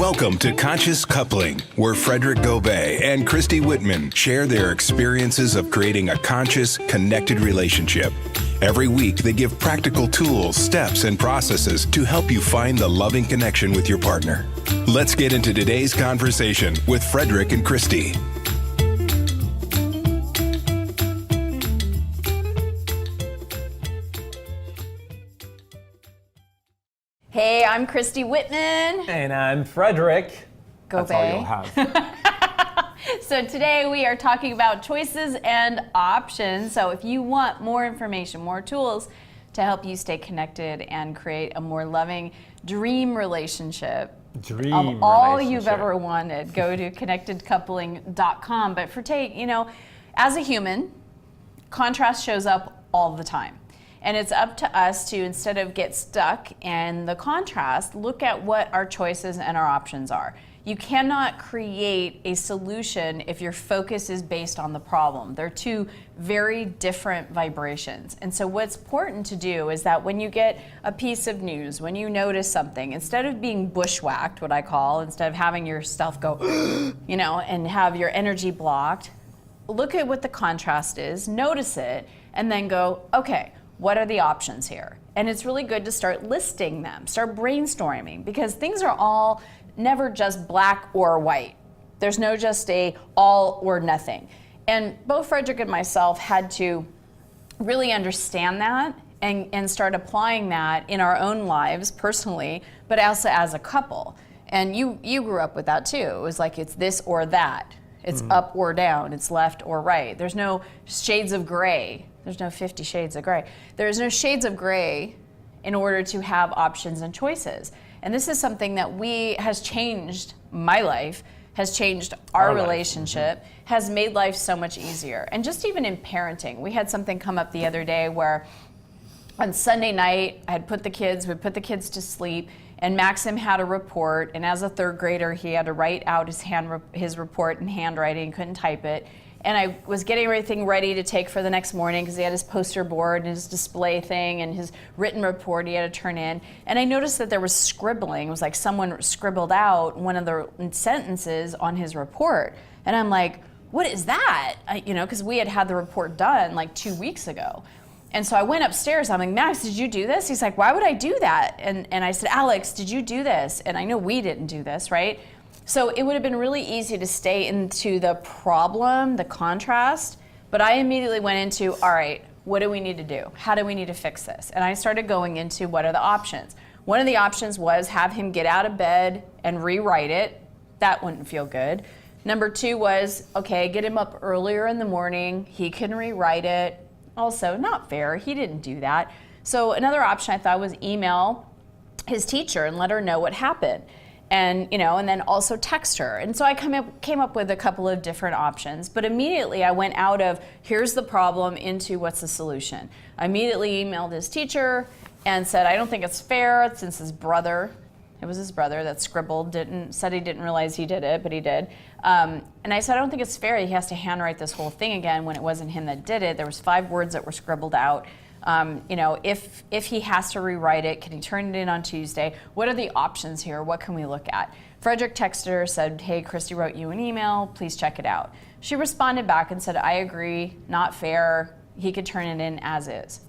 Welcome to Conscious Coupling, where Frederic and Christy Whitman share their experiences of creating a conscious, connected relationship. Every week, they give practical tools, steps, and processes to help you find the loving connection with your partner. Let's get into today's conversation with Frederic and Christy. Hey, I'm Christy Whitman. And I'm Frederic. That's all you'll have. So today we are talking about choices and options. So if you want more information, more tools to help you stay connected and create a more loving dream relationship, of all you've ever wanted, go to connectedcoupling.com. But for as a human, contrast shows up all the time. And it's up to us to, instead of get stuck in the contrast, look at what our choices and our options are. You cannot create a solution if your focus is based on the problem. They're two very different vibrations. And so what's important to do is that when you get a piece of news, when you notice something, instead of being bushwhacked, what I call, instead of having your stuff go, and have your energy blocked, look at what the contrast is, notice it, and then go, okay, what are the options here? And it's really good to start listing them, start brainstorming, because things are all never just black or white. There's no just a all or nothing. And both Frederic and myself had to really understand that and start applying that in our own lives personally, but also as a couple. And you grew up with that too. It was like it's this or that. It's up or down. It's left or right. There's no shades of gray. There's no 50 shades of gray. There's no shades of gray in order to have options and choices. And this is something that has changed my life, has changed our relationship, has made life so much easier. And just even in parenting, we had something come up the other day where on Sunday night, we put the kids to sleep, and Maxim had a report, and as a third grader, he had to write out his report in handwriting, couldn't type it. And I was getting everything ready to take for the next morning because he had his poster board and his display thing and his written report he had to turn in. And I noticed that there was scribbling. It was like someone scribbled out one of the sentences on his report. And I'm like, what is that? Because we had the report done like 2 weeks ago. And so I went upstairs. I'm like, Max, did you do this? He's like, why would I do that? And I said, Alex, did you do this? And I know we didn't do this, right? So it would have been really easy to stay into the problem, the contrast, but I immediately went into, all right, what do we need to do? How do we need to fix this? And I started going into what are the options. One of the options was have him get out of bed and rewrite it. That wouldn't feel good. Number 2 was, okay, get him up earlier in the morning. He can rewrite it. Also, not fair. He didn't do that. So another option I thought was email his teacher and let her know what happened. And then also text her. And so I came up with a couple of different options, but immediately I went out of here's the problem into what's the solution. I immediately emailed his teacher and said, I don't think it's fair since it was his brother that scribbled, said he didn't realize he did it, but he did. And I said, I don't think it's fair he has to handwrite this whole thing again when it wasn't him that did it. There was 5 words that were scribbled out. If he has to rewrite it, can he turn it in on Tuesday? What are the options here? What can we look at? Frederic texted her, said, hey, Christy wrote you an email, please check it out. She responded back and said, I agree, not fair, he could turn it in as is.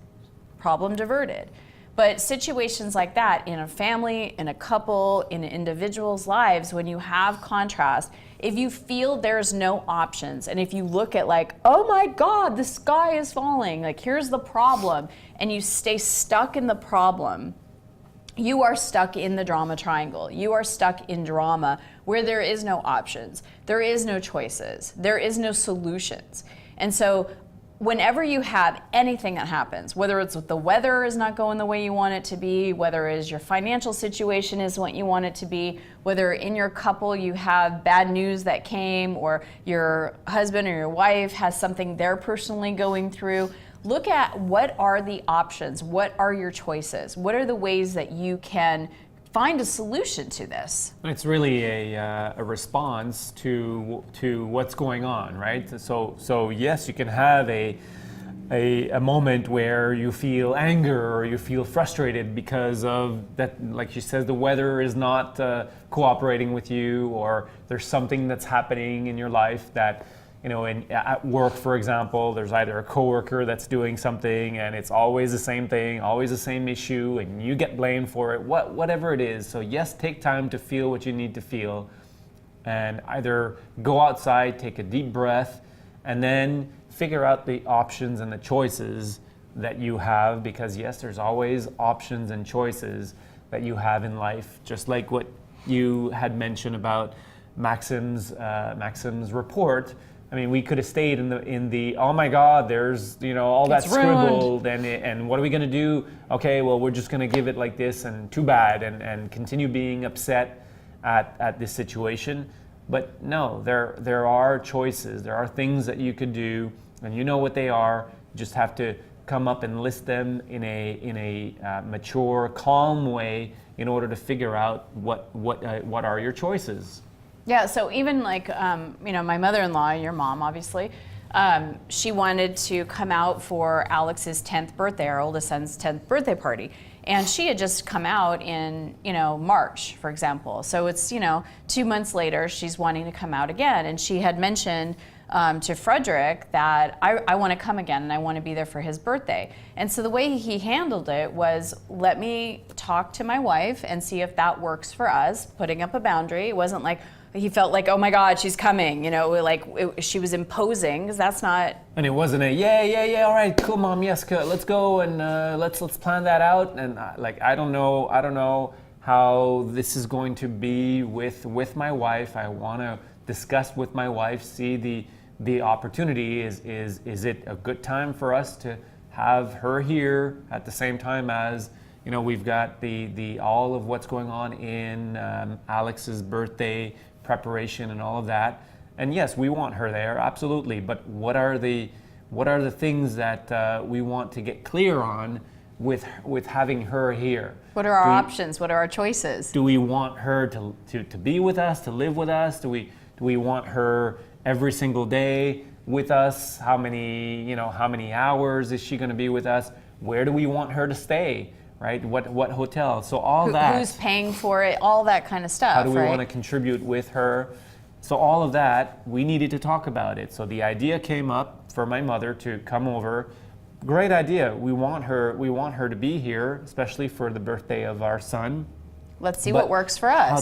Problem diverted. But situations like that in a family, in a couple, in an individual's lives, when you have contrast, if you feel there's no options, and if you look at like, oh my God, the sky is falling, like here's the problem, and you stay stuck in the problem, you are stuck in the drama triangle. You are stuck in drama where there is no options, there is no choices, there is no solutions. And so whenever you have anything that happens, whether it's the weather is not going the way you want it to be, whether it is your financial situation is what you want it to be, whether in your couple you have bad news that came, or your husband or your wife has something they're personally going through, look at what are the options, what are your choices, what are the ways that you can find a solution to this. It's really a response to what's going on, right? So yes, you can have a a moment where you feel anger or you feel frustrated because of that, like she says, the weather is not cooperating with you, or there's something that's happening in your life that, at work, for example, there's either a coworker that's doing something and it's always the same thing, always the same issue, and you get blamed for it, whatever it is. So yes, take time to feel what you need to feel, and either go outside, take a deep breath, and then figure out the options and the choices that you have, because yes, there's always options and choices that you have in life, just like what you had mentioned about Maxim's report. I mean, we could have stayed in the oh my God, there's all that scribbled, and what are we going to do? Okay, well, we're just going to give it like this, and too bad, and continue being upset at this situation. But no, there are choices. There are things that you could do, and you know what they are. You just have to come up and list them in a mature, calm way in order to figure out what are your choices. Yeah. So even like my mother-in-law, your mom, obviously, she wanted to come out for Alex's 10th birthday, our oldest son's 10th birthday party. And she had just come out in, March, for example. So it's, 2 months later, she's wanting to come out again. And she had mentioned to Frederic that I want to come again and I want to be there for his birthday. And so the way he handled it was, let me talk to my wife and see if that works for us, putting up a boundary. It wasn't like, he felt like, oh my God, she's coming, she was imposing, because that's not. And it wasn't a yeah, all right, cool, Mom, yes, let's go and let's plan that out. And I don't know how this is going to be with my wife. I want to discuss with my wife, see the opportunity. Is it a good time for us to have her here at the same time as we've got the all of what's going on in Alex's birthday preparation and all of that. And yes, we want her there, absolutely. But what are the things that we want to get clear on with having her here? What are our options? What are our choices? Do we want her to be with us, to live with us? Do we want her every single day with us? How many hours is she going to be with us? Where do we want her to stay? Right? What hotel? So all that. Who's paying for it? All that kind of stuff. How do we want to contribute with her? So all of that, we needed to talk about it. So the idea came up for my mother to come over. Great idea. We want her to be here, especially for the birthday of our son. Let's see what works for us. How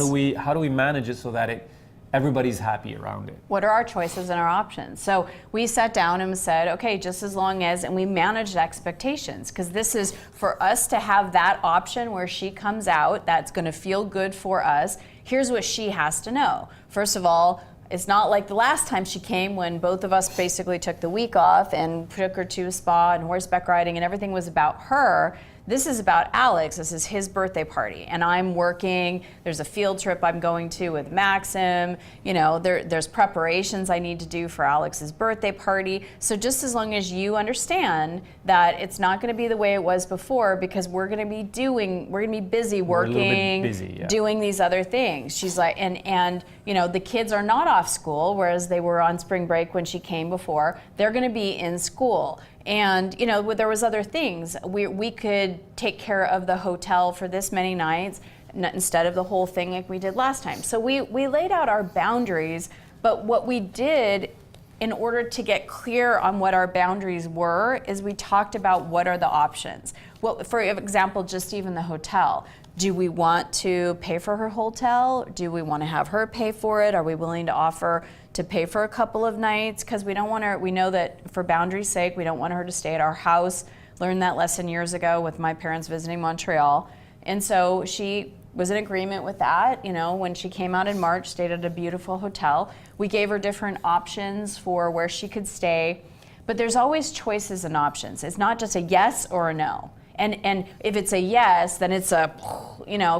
do we manage it so that everybody's happy around it? What are our choices and our options? So we sat down and said, okay, just as long as, and we managed expectations, because this is for us to have that option where she comes out, that's going to feel good for us. Here's what she has to know. First of all, it's not like the last time she came when both of us basically took the week off and took her to a spa and horseback riding and everything was about her. This is about Alex. This is his birthday party, and I'm working. There's a field trip I'm going to with Maxim. There's preparations I need to do for Alex's birthday party. So just as long as you understand that it's not going to be the way it was before, because we're going to be busy working, doing these other things. She's like, and the kids are not off school, whereas they were on spring break when she came before. They're going to be in school. And there was other things. We could take care of the hotel for this many nights instead of the whole thing like we did last time. So we laid out our boundaries, but what we did in order to get clear on what our boundaries were is we talked about what are the options. Well, for example, just even the hotel. Do we want to pay for her hotel? Do we want to have her pay for it? Are we willing to offer to pay for a couple of nights? Because we don't want her, we know that for boundary's sake, we don't want her to stay at our house. Learned that lesson years ago with my parents visiting Montreal. And so she was in agreement with that. When she came out in March, stayed at a beautiful hotel. We gave her different options for where she could stay. But there's always choices and options. It's not just a yes or a no. And if it's a yes, then it's a,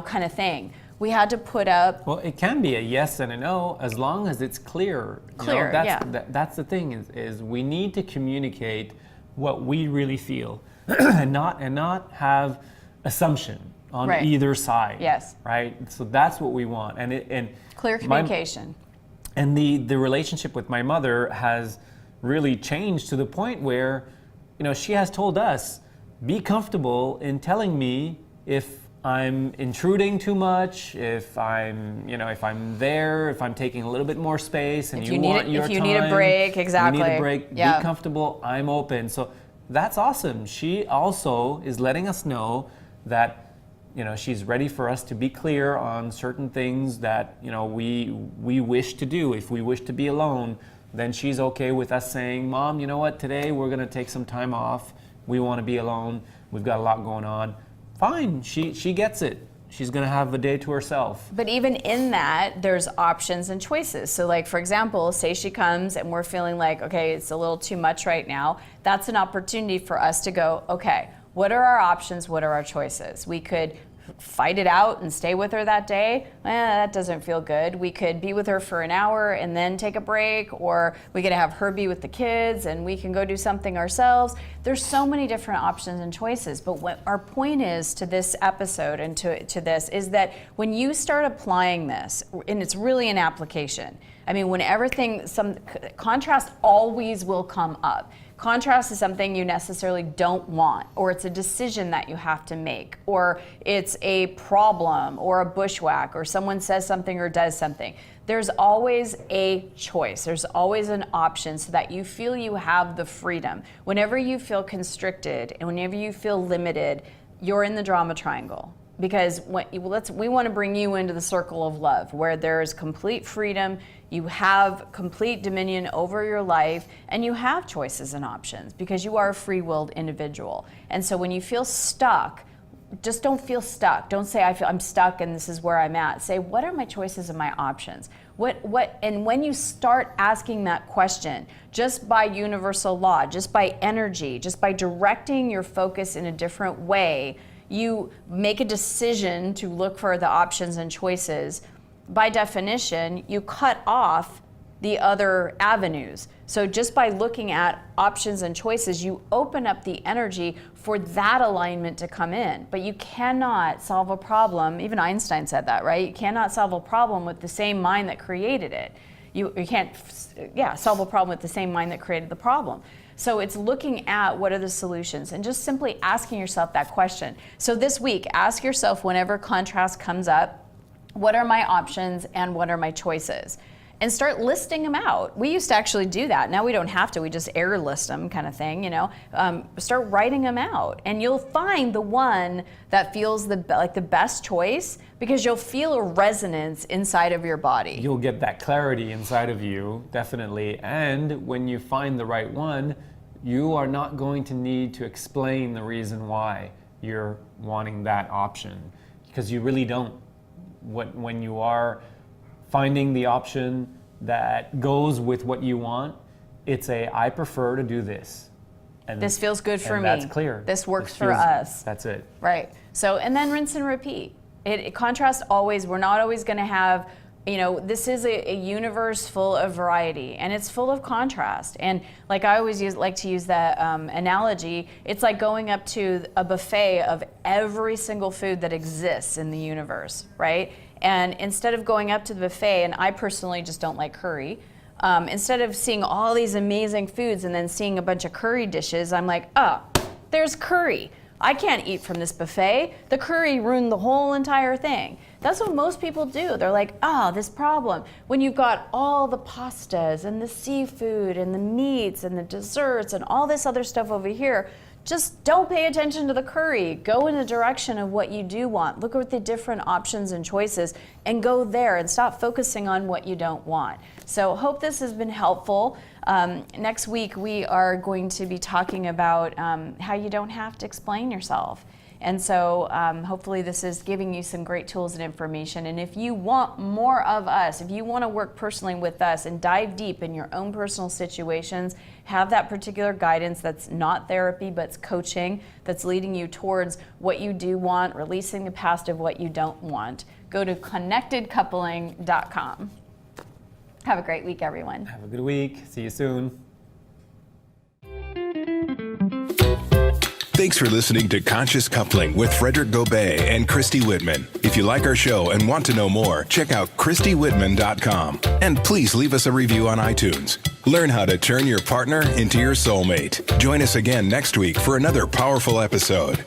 kind of thing. We had to put up. Well, it can be a yes and a no as long as it's clear. That's the thing is we need to communicate what we really feel, and not have assumption on either side. Yes. Right. So that's what we want, and clear communication. And the relationship with my mother has really changed to the point where she has told us, be comfortable in telling me if I'm intruding too much, if I'm there, if I'm taking a little bit more space, and you want your time. If you need a break, exactly. You need a break, Yeah. Be comfortable, I'm open. So that's awesome. She also is letting us know that she's ready for us to be clear on certain things that we wish to do. If we wish to be alone, then she's okay with us saying, Mom, you know what, today we're going to take some time off. We want to be alone. We've got a lot going on. Fine, she gets it. She's going to have a day to herself. But even in that, there's options and choices. So like, for example, say she comes and we're feeling like, okay, it's a little too much right now. That's an opportunity for us to go, okay, what are our options? What are our choices? We could fight it out and stay with her that day. That doesn't feel good. We could be with her for an hour and then take a break, or we could have her be with the kids and we can go do something ourselves. There's so many different options and choices. But what our point is to this episode and to this is that when you start applying this, and it's really an application, I mean, when some contrast always will come up. Contrast is something you necessarily don't want, or it's a decision that you have to make, or it's a problem or a bushwhack, or someone says something or does something. There's always a choice. There's always an option so that you feel you have the freedom. Whenever you feel constricted and whenever you feel limited, you're in the drama triangle. Because we want to bring you into the circle of love, where there is complete freedom, you have complete dominion over your life, and you have choices and options because you are a free-willed individual. And so when you feel stuck, just don't feel stuck. Don't say I'm stuck and this is where I'm at. Say, what are my choices and my options? And when you start asking that question, just by universal law, just by energy, just by directing your focus in a different way, you make a decision to look for the options and choices. By definition, you cut off the other avenues. So just by looking at options and choices, you open up the energy for that alignment to come in. But you cannot solve a problem, even Einstein said that, right? You cannot solve a problem with the same mind that created it. You can't solve a problem with the same mind that created the problem. So it's looking at what are the solutions and just simply asking yourself that question. So this week, ask yourself whenever contrast comes up, what are my options and what are my choices? And start listing them out. We used to actually do that. Now we don't have to, we just air list them kind of thing, Start writing them out and you'll find the one that feels the best choice, because you'll feel a resonance inside of your body. You'll get that clarity inside of you, definitely. And when you find the right one, you are not going to need to explain the reason why you're wanting that option, because you really don't. When you are finding the option that goes with what you want, it's I prefer to do this. And this feels good for me. That's clear. This works for us. That's it. Right. So, and then rinse and repeat. Contrast always, we're not always going to have, this is a universe full of variety, and it's full of contrast. And like I always like to use that analogy, it's like going up to a buffet of every single food that exists in the universe, right? And instead of going up to the buffet, and I personally just don't like curry, instead of seeing all these amazing foods and then seeing a bunch of curry dishes, I'm like, oh, there's curry. I can't eat from this buffet. The curry ruined the whole entire thing. That's what most people do. They're like, this problem. When you've got all the pastas and the seafood and the meats and the desserts and all this other stuff over here, just don't pay attention to the curry. Go in the direction of what you do want. Look at the different options and choices and go there and stop focusing on what you don't want. So hope this has been helpful. Next week, we are going to be talking about how you don't have to explain yourself. And so hopefully this is giving you some great tools and information. And if you want more of us, if you want to work personally with us and dive deep in your own personal situations, have that particular guidance that's not therapy, but it's coaching, that's leading you towards what you do want, releasing the past of what you don't want, go to connectedcoupling.com. Have a great week, everyone. Have a good week. See you soon. Thanks for listening to Conscious Coupling with Frederic Gobet and Christy Whitman. If you like our show and want to know more, check out ChristyWhitman.com. And please leave us a review on iTunes. Learn how to turn your partner into your soulmate. Join us again next week for another powerful episode.